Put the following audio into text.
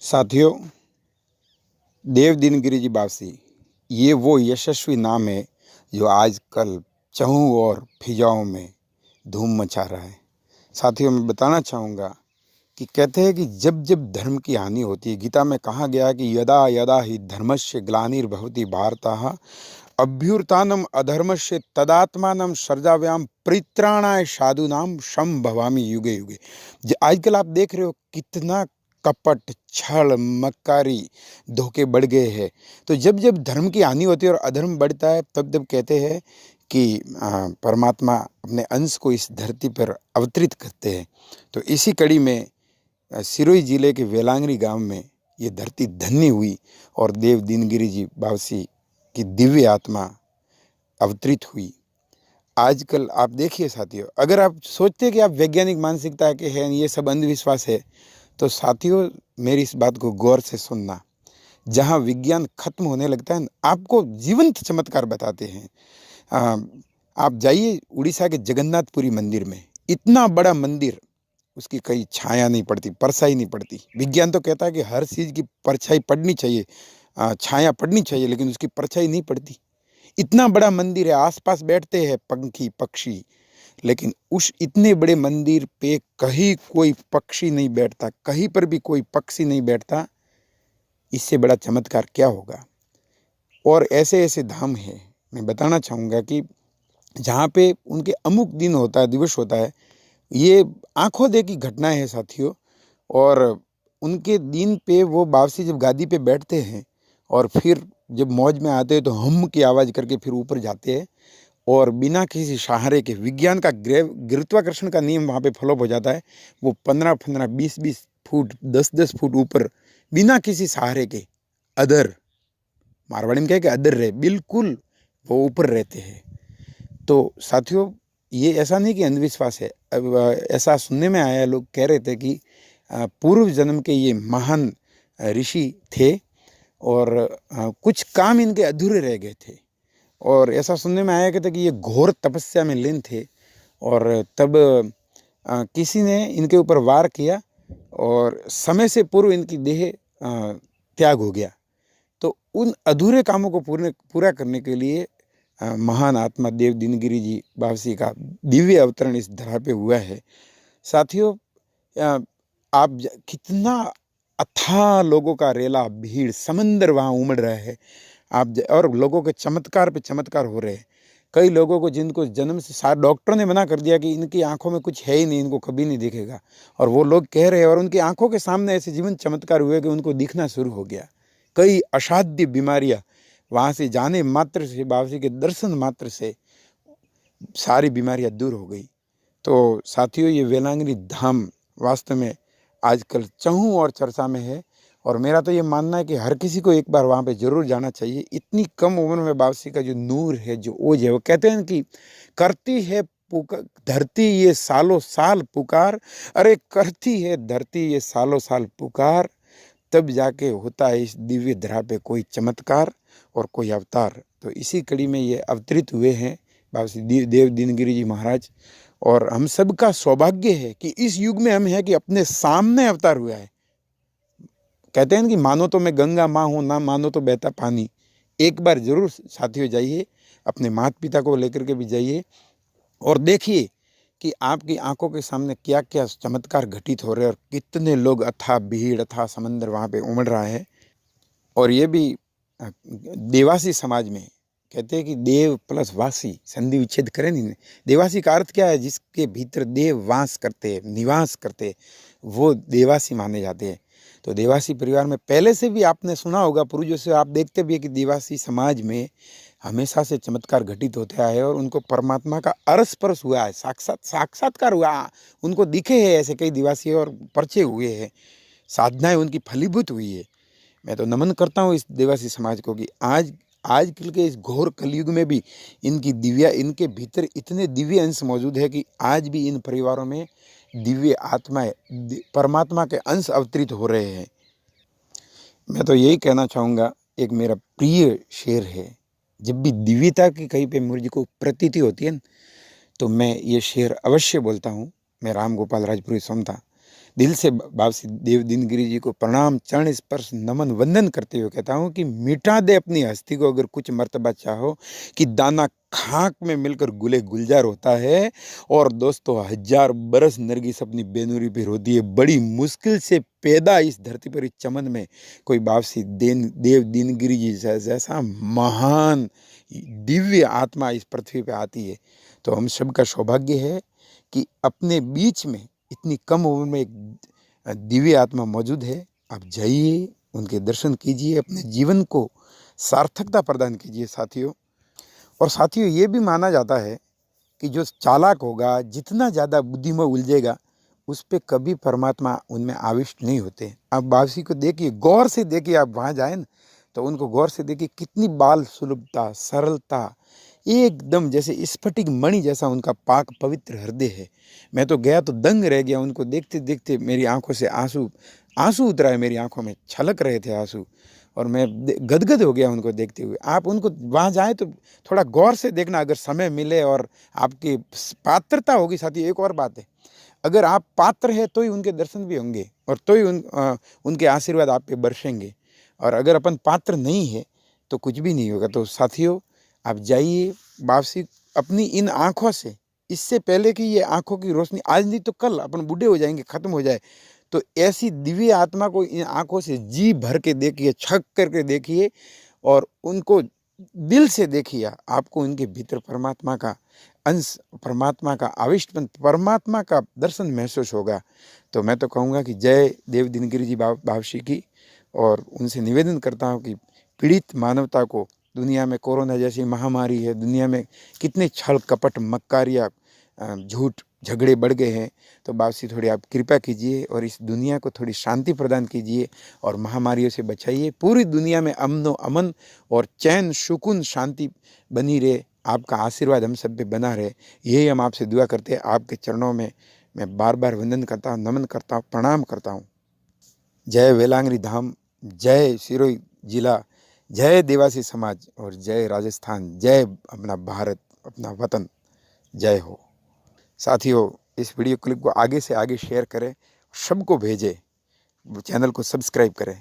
साथियों, देव दिनगिरी जी बावसी ये वो यशस्वी नाम है जो आजकल चहु और फिजाओं में धूम मचा रहा है। साथियों, मैं बताना चाहूँगा कि कहते हैं कि जब जब धर्म की हानि होती है, गीता में कहा गया है कि यदा यदा ही धर्मस्य ग्लानिर्भवति भारतः अभ्युत्थानम अधर्मस्य तदात्मानं सृजाम्यहं परित्राणाय साधूनां संभवामि युगे युगे। आजकल आप देख रहे हो कितना कपट, छल, मक्कारी, धोखे बढ़ गए हैं। तो जब जब धर्म की हानि होती है और अधर्म बढ़ता है, तब जब कहते हैं कि परमात्मा अपने अंश को इस धरती पर अवतरित करते हैं। तो इसी कड़ी में सिरोही जिले के वेलांगरी गांव में ये धरती धन्य हुई और देव दिनगिरी जी बावसी की दिव्य आत्मा अवतरित हुई। आजकल आप देखिए साथियों, अगर आप सोचते हैं कि आप वैज्ञानिक मानसिकता के हैं, ये सब अंधविश्वास है, तो साथियों मेरी इस बात को गौर से सुनना। जहाँ विज्ञान खत्म होने लगता है, आपको जीवंत चमत्कार बताते हैं। आप जाइए उड़ीसा के जगन्नाथपुरी मंदिर में, इतना बड़ा मंदिर, उसकी कहीं छाया नहीं पड़ती, परछाई नहीं पड़ती। विज्ञान तो कहता है कि हर चीज़ की परछाई पड़नी चाहिए, छाया पड़नी चाहिए, लेकिन उसकी परछाई नहीं पड़ती। इतना बड़ा मंदिर है, आसपास बैठते हैं पंखी पक्षी, लेकिन उस इतने बड़े मंदिर पे कहीं कोई पक्षी नहीं बैठता, कहीं पर भी कोई पक्षी नहीं बैठता। इससे बड़ा चमत्कार क्या होगा। और ऐसे ऐसे धाम है, मैं बताना चाहूँगा कि जहाँ पे उनके अमुक दिन होता है, दिवस होता है, ये आंखों देखी घटना है साथियों। और उनके दिन पे वो बावसी जब गादी पे बैठते हैं और फिर जब मौज में आते हैं तो हम की आवाज़ करके फिर ऊपर जाते हैं और बिना किसी सहारे के, विज्ञान का गुरुत्वाकर्षण का नियम वहाँ पे फॉलो हो जाता है। वो 15-15, 20-20 फुट, 10-10 फुट ऊपर बिना किसी सहारे के, अदर, मारवाड़ी में कहे कि अदर रहे, बिल्कुल वो ऊपर रहते हैं। तो साथियों, ये ऐसा नहीं कि अंधविश्वास है। अब ऐसा सुनने में आया, लोग कह रहे थे कि पूर्व जन्म के ये महान ऋषि थे और कुछ काम इनके अधूरे रह गए थे। और ऐसा सुनने में आया कि ये घोर तपस्या में लीन थे और तब किसी ने इनके ऊपर वार किया और समय से पूर्व इनकी देह त्याग हो गया। तो उन अधूरे कामों को पूरा करने के लिए महान आत्मा देव दिनगिरी जी बावसी का दिव्य अवतरण इस धरा पे हुआ है। साथियों, आप कितना अथाह लोगों का रेला, भीड़, समंदर वहाँ उमड़ रहा है। और लोगों के चमत्कार पे चमत्कार हो रहे हैं। कई लोगों को जिनको जन्म से सारे डॉक्टरों ने मना कर दिया कि इनकी आंखों में कुछ है ही नहीं, इनको कभी नहीं दिखेगा, और वो लोग कह रहे हैं और उनकी आंखों के सामने ऐसे जीवन चमत्कार हुए कि उनको दिखना शुरू हो गया। कई असाध्य बीमारियां वहाँ से जाने मात्र से, बाबा के दर्शन मात्र से सारी बीमारियां दूर हो गई। तो साथियों, ये वेलांगनी धाम वास्तव में आजकल चहु और चर्चा में है और मेरा तो ये मानना है कि हर किसी को एक बार वहाँ पे जरूर जाना चाहिए। इतनी कम उम्र में बाबसी का जो नूर है, जो ओज है, वो कहते हैं कि करती है धरती ये सालों साल पुकार, अरे करती है धरती ये सालों साल पुकार, तब जाके होता है इस दिव्य धरा पे कोई चमत्कार और कोई अवतार। तो इसी कड़ी में ये अवतरित हुए हैं बाबा देव दिनगिरी जी महाराज। और हम सबका सौभाग्य है कि इस युग में हम हैं कि अपने सामने अवतार हुआ है। कहते हैं कि मानो तो मैं गंगा माँ हूँ, ना मानो तो बहता पानी। एक बार जरूर साथियों जाइए, अपने माता पिता को लेकर के भी जाइए और देखिए कि आपकी आंखों के सामने क्या क्या चमत्कार घटित हो रहे हैं और कितने लोग, अथाह भीड़, अथाह समंदर वहाँ पे उमड़ रहा है। और ये भी देवासी समाज में कहते हैं कि देव प्लस वासी, संधि विच्छेद करें नहीं। देवासी का अर्थ क्या है? जिसके भीतर देव वास करते, निवास करते, वो देवासी माने जाते हैं। तो देवासी परिवार में पहले से भी आपने सुना होगा, पूर्वजों से आप देखते भी है कि देवासी समाज में हमेशा से चमत्कार घटित होते आए और उनको परमात्मा का अरस परस हुआ है, साक्षात्कार हुआ, उनको दिखे हैं ऐसे कई दिवासी और परिचय हुए हैं, साधनाएं उनकी फलीभूत हुई है। मैं तो नमन करता हूँ इस देवासी समाज को कि आजकल के इस घोर कलयुग में भी इनके भीतर इतने दिव्य अंश मौजूद है कि आज भी इन परिवारों में दिव्य आत्माएं, परमात्मा के अंश अवतरित हो रहे हैं। मैं तो यही कहना चाहूँगा, एक मेरा प्रिय शेर है, जब भी दिव्यता की कहीं पे मुझको प्रतीति होती है न, तो मैं ये शेर अवश्य बोलता हूँ। मैं राम गोपाल राजपुरी सोमता। दिल से बाबसी देव दीनगिरी जी को प्रणाम, चरण स्पर्श, नमन, वंदन करते हुए कहता हूँ कि मिटा दे अपनी हस्ती को अगर कुछ मर्तबा चाहो, कि दाना खाक में मिलकर गुले गुलजार होता है। और दोस्तों, 1000 बरस नरगिस अपनी बेनूरी पे रोती है। बड़ी मुश्किल से पैदा इस धरती पर, इस चमन में कोई बाबसी देव दीनगिरी जी जैसा महान दिव्य आत्मा इस पृथ्वी पे आती है। तो हम सबका सौभाग्य है कि अपने बीच में इतनी कम उम्र में एक दिव्य आत्मा मौजूद है। आप जाइए, उनके दर्शन कीजिए, अपने जीवन को सार्थकता प्रदान कीजिए साथियों। और साथियों, ये भी माना जाता है कि जो चालाक होगा, जितना ज़्यादा बुद्धि में उलझेगा, उस पर कभी परमात्मा उनमें आविष्ट नहीं होते। आप बाबसी को देखिए, गौर से देखिए, आप वहाँ जाए ना तो उनको गौर से देखिए, कितनी बाल सुलभता, सरलता, एकदम जैसे स्फटिक मणि जैसा उनका पाक पवित्र हृदय है। मैं तो गया तो दंग रह गया, उनको देखते देखते मेरी आंखों से आंसू उतरा है, मेरी आंखों में छलक रहे थे आंसू, और मैं गदगद हो गया उनको देखते हुए। आप उनको वहाँ जाएं तो थोड़ा गौर से देखना, अगर समय मिले और आपकी पात्रता होगी। साथी, एक और बात है, अगर आप पात्र है तो ही उनके दर्शन भी होंगे, और तो ही उनके आशीर्वाद आप पे बरसेंगे। और अगर अपन पात्र नहीं है तो कुछ भी नहीं होगा। तो साथियों, आप जाइए वापसी अपनी इन आँखों से, इससे पहले कि ये आँखों की रोशनी आज नहीं तो कल अपन बूढ़े हो जाएंगे, ख़त्म हो जाए, तो ऐसी दिव्य आत्मा को इन आँखों से जी भर के देखिए, छक करके देखिए, और उनको दिल से देखिए। आपको उनके भीतर परमात्मा का अंश, परमात्मा का आविष्टपन, परमात्मा का दर्शन महसूस होगा। तो मैं तो कहूँगा कि जय देव दीनगिरी जी बाबशी की। और उनसे निवेदन करता हूँ कि पीड़ित मानवता को, दुनिया में कोरोना जैसी महामारी है, दुनिया में कितने छल कपट मक्कारियाँ, झूठ झगड़े बढ़ गए हैं, तो बाबसी थोड़ी आप कृपा कीजिए और इस दुनिया को थोड़ी शांति प्रदान कीजिए और महामारियों से बचाइए। पूरी दुनिया में अमन और चैन, सुकून, शांति बनी रहे। आपका आशीर्वाद हम सब पे बना रहे, यही हम आपसे दुआ करते हैं। आपके चरणों में मैं बार बार वंदन करता हूँ, नमन करता हूँ, प्रणाम करता हूँ। जय वेलांगरी धाम, जय सिरोही जिला, जय देवासी समाज, और जय राजस्थान, जय अपना भारत, अपना वतन, जय हो। साथियों, इस वीडियो क्लिप को आगे से आगे शेयर करें, सबको भेजें, चैनल को सब्सक्राइब करें।